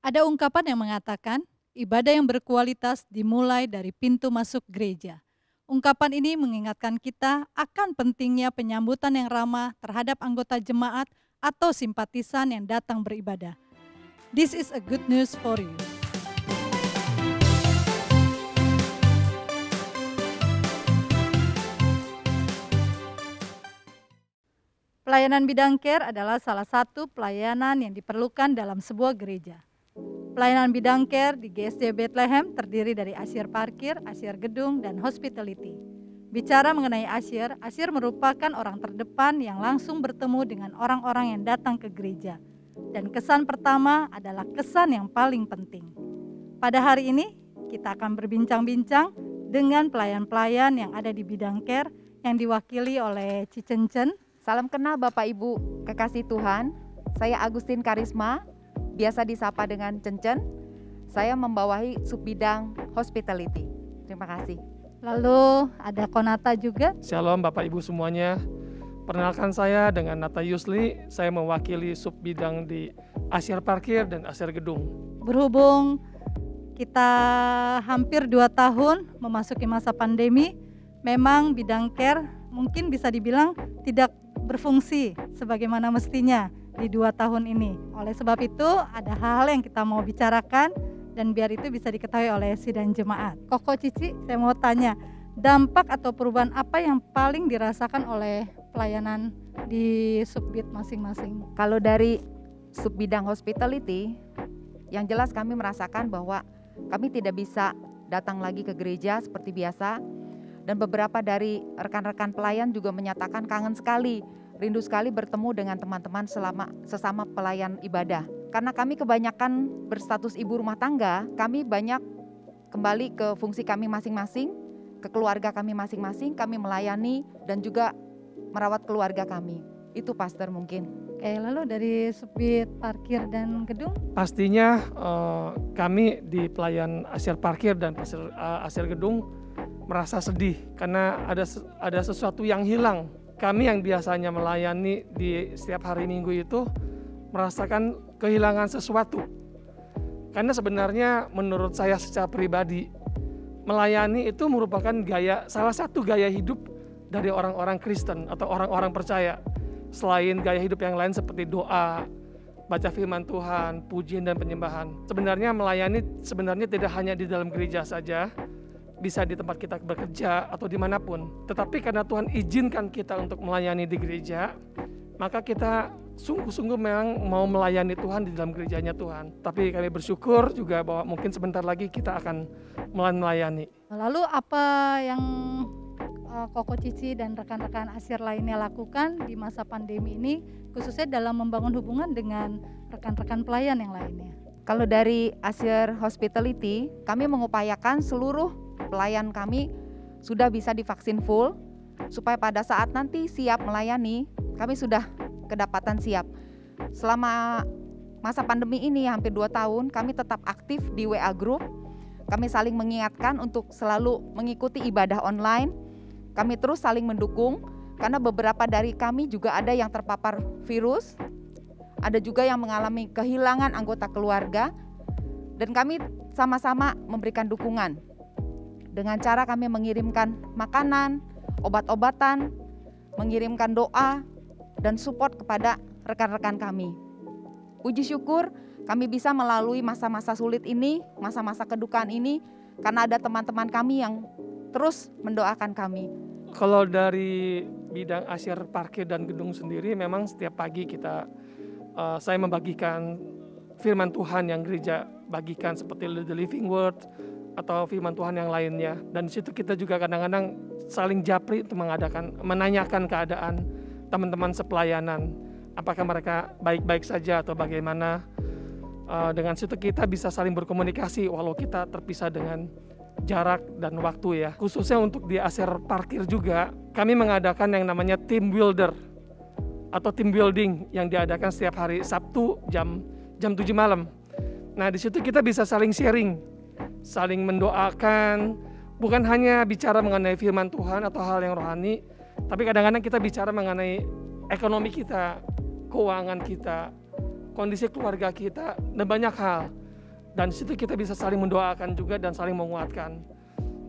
Ada ungkapan yang mengatakan, ibadah yang berkualitas dimulai dari pintu masuk gereja. Ungkapan ini mengingatkan kita akan pentingnya penyambutan yang ramah terhadap anggota jemaat atau simpatisan yang datang beribadah. This is a good news for you. Pelayanan bidang care adalah salah satu pelayanan yang diperlukan dalam sebuah gereja. Pelayanan bidang care di GSD Bethlehem terdiri dari asyir parkir, asyir gedung, dan hospitality. Bicara mengenai asyir merupakan orang terdepan yang langsung bertemu dengan orang-orang yang datang ke gereja. Dan kesan pertama adalah kesan yang paling penting. Pada hari ini, kita akan berbincang-bincang dengan pelayan-pelayan yang ada di bidang care yang diwakili oleh Cicencen. Salam kenal Bapak Ibu kekasih Tuhan, saya Agustin Karisma, biasa disapa dengan Cencen. Saya membawahi subbidang hospitality. Terima kasih. Lalu ada Konata juga. Shalom Bapak Ibu semuanya. Perkenalkan saya dengan Nata Yusli, saya mewakili subbidang di asyir parkir dan asyir gedung. Berhubung kita hampir 2 tahun memasuki masa pandemi, memang bidang care mungkin bisa dibilang tidak berfungsi sebagaimana mestinya di 2 tahun ini. Oleh sebab itu ada hal-hal yang kita mau bicarakan dan biar itu bisa diketahui oleh sidang jemaat. Koko Cici, saya mau tanya, dampak atau perubahan apa yang paling dirasakan oleh pelayanan di subbid masing-masing? Kalau dari subbidang hospitality, yang jelas kami merasakan bahwa kami tidak bisa datang lagi ke gereja seperti biasa. Dan beberapa dari rekan-rekan pelayan juga menyatakan kangen sekali, rindu sekali bertemu dengan teman-teman sesama pelayan ibadah. Karena kami kebanyakan berstatus ibu rumah tangga, kami banyak kembali ke fungsi kami masing-masing, ke keluarga kami masing-masing, kami melayani dan juga merawat keluarga kami. Itu Pastor mungkin. Oke, lalu dari subbid parkir dan gedung? Pastinya kami di pelayan asyir parkir dan asyir gedung merasa sedih karena ada sesuatu yang hilang. Kami yang biasanya melayani di setiap hari Minggu itu merasakan kehilangan sesuatu. Karena sebenarnya menurut saya secara pribadi, melayani itu merupakan salah satu gaya hidup dari orang-orang Kristen atau orang-orang percaya. Selain gaya hidup yang lain seperti doa, baca firman Tuhan, pujian dan penyembahan. Sebenarnya melayani tidak hanya di dalam gereja saja, bisa di tempat kita bekerja atau dimanapun. Tetapi karena Tuhan izinkan kita untuk melayani di gereja, maka kita sungguh-sungguh memang mau melayani Tuhan di dalam gerejanya Tuhan. Tapi kami bersyukur juga bahwa mungkin sebentar lagi kita akan melayani. Lalu apa yang Koko Cici dan rekan-rekan asyir lainnya lakukan di masa pandemi ini, khususnya dalam membangun hubungan dengan rekan-rekan pelayan yang lainnya? Kalau dari asyir hospitality, kami mengupayakan seluruh pelayan kami sudah bisa divaksin full, supaya pada saat nanti siap melayani, kami sudah kedapatan siap. Selama masa pandemi ini hampir 2 tahun, kami tetap aktif di WA Group. Kami saling mengingatkan untuk selalu mengikuti ibadah online. Kami terus saling mendukung, karena beberapa dari kami juga ada yang terpapar virus, ada juga yang mengalami kehilangan anggota keluarga, dan kami sama-sama memberikan dukungan. Dengan cara kami mengirimkan makanan, obat-obatan, mengirimkan doa, dan support kepada rekan-rekan kami. Puji syukur kami bisa melalui masa-masa sulit ini, masa-masa kedukaan ini, karena ada teman-teman kami yang terus mendoakan kami. Kalau dari bidang asyir parkir dan gedung sendiri, memang setiap pagi saya membagikan firman Tuhan yang gereja bagikan seperti The Living Word atau firman Tuhan yang lainnya. Dan di situ kita juga kadang-kadang saling japri untuk menanyakan keadaan teman-teman sepelayanan. Apakah mereka baik-baik saja atau bagaimana. Dengan situ kita bisa saling berkomunikasi walau kita terpisah dengan jarak dan waktu ya. Khususnya untuk di asyir parkir juga, kami mengadakan yang namanya team builder atau team building yang diadakan setiap hari Sabtu jam 7 malam. Nah, di situ kita bisa saling sharing, saling mendoakan, bukan hanya bicara mengenai firman Tuhan atau hal yang rohani, tapi kadang-kadang kita bicara mengenai ekonomi kita, keuangan kita, kondisi keluarga kita, dan banyak hal. Dan di situ kita bisa saling mendoakan juga dan saling menguatkan.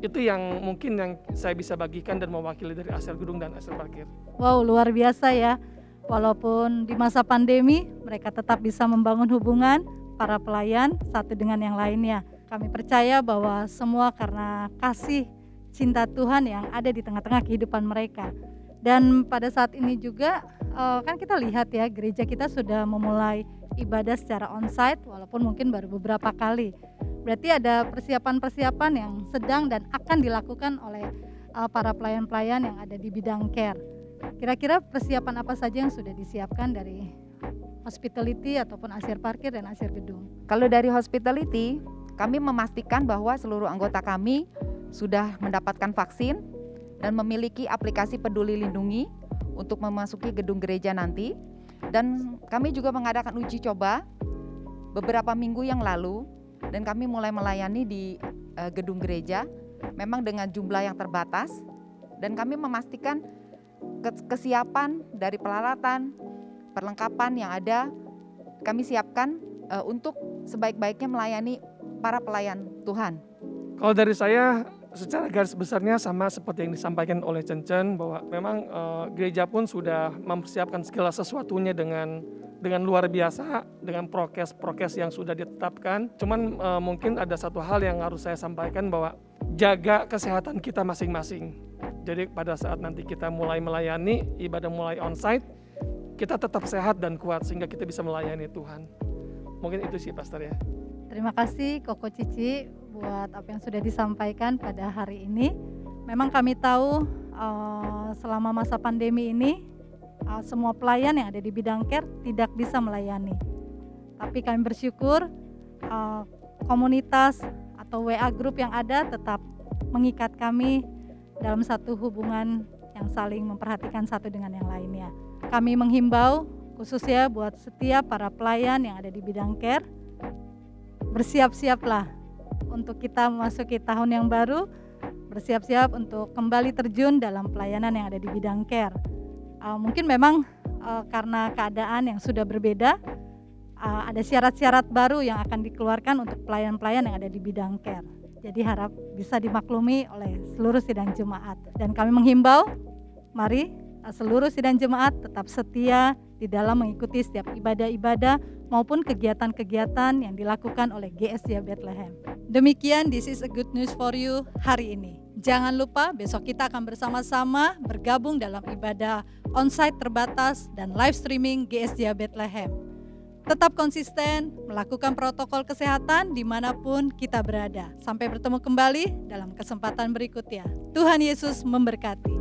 Itu yang mungkin yang saya bisa bagikan dan mewakili dari Asiar Gedung dan Asiar Parkir. Wow, luar biasa ya. Walaupun di masa pandemi, mereka tetap bisa membangun hubungan para pelayan satu dengan yang lainnya. Kami percaya bahwa semua karena kasih cinta Tuhan yang ada di tengah-tengah kehidupan mereka. Dan pada saat ini juga kan kita lihat ya, gereja kita sudah memulai ibadah secara onsite walaupun mungkin baru beberapa kali. Berarti ada persiapan-persiapan yang sedang dan akan dilakukan oleh para pelayan-pelayan yang ada di bidang care. Kira-kira persiapan apa saja yang sudah disiapkan dari hospitality ataupun Asiar Parkir dan Asiar Gedung? Kalau dari hospitality, kami memastikan bahwa seluruh anggota kami sudah mendapatkan vaksin dan memiliki aplikasi Peduli Lindungi untuk memasuki gedung gereja nanti. Dan kami juga mengadakan uji coba beberapa minggu yang lalu dan kami mulai melayani di gedung gereja memang dengan jumlah yang terbatas, dan kami memastikan kesiapan dari peralatan, perlengkapan yang ada kami siapkan untuk sebaik-baiknya melayani para pelayan Tuhan. Kalau dari saya, secara garis besarnya sama seperti yang disampaikan oleh Cencen, bahwa memang gereja pun sudah mempersiapkan segala sesuatunya dengan luar biasa, dengan prokes yang sudah ditetapkan. Cuman mungkin ada satu hal yang harus saya sampaikan, bahwa jaga kesehatan kita masing-masing. Jadi pada saat nanti kita mulai melayani, ibadah mulai onsite, kita tetap sehat dan kuat sehingga kita bisa melayani Tuhan. Mungkin itu sih Pastor ya. Terima kasih Koko Cici buat apa yang sudah disampaikan pada hari ini. Memang kami tahu selama masa pandemi ini semua pelayan yang ada di bidang care tidak bisa melayani. Tapi kami bersyukur komunitas atau WA group yang ada tetap mengikat kami dalam satu hubungan yang saling memperhatikan satu dengan yang lainnya. Kami menghimbau khususnya buat setiap para pelayan yang ada di bidang care, bersiap-siaplah untuk kita memasuki tahun yang baru, bersiap-siap untuk kembali terjun dalam pelayanan yang ada di bidang care. Mungkin memang karena keadaan yang sudah berbeda, ada syarat-syarat baru yang akan dikeluarkan untuk pelayan-pelayan yang ada di bidang care. Jadi harap bisa dimaklumi oleh seluruh sidang jemaat. Dan kami menghimbau, mari seluruh sidang jemaat tetap setia di dalam mengikuti setiap ibadah-ibadah maupun kegiatan-kegiatan yang dilakukan oleh GSJ Bethlehem. Demikian This is a Good News for You hari ini. Jangan lupa besok kita akan bersama-sama bergabung dalam ibadah onsite terbatas dan live streaming GSJ Bethlehem. Tetap konsisten melakukan protokol kesehatan dimanapun kita berada. Sampai bertemu kembali dalam kesempatan berikutnya. Tuhan Yesus memberkati.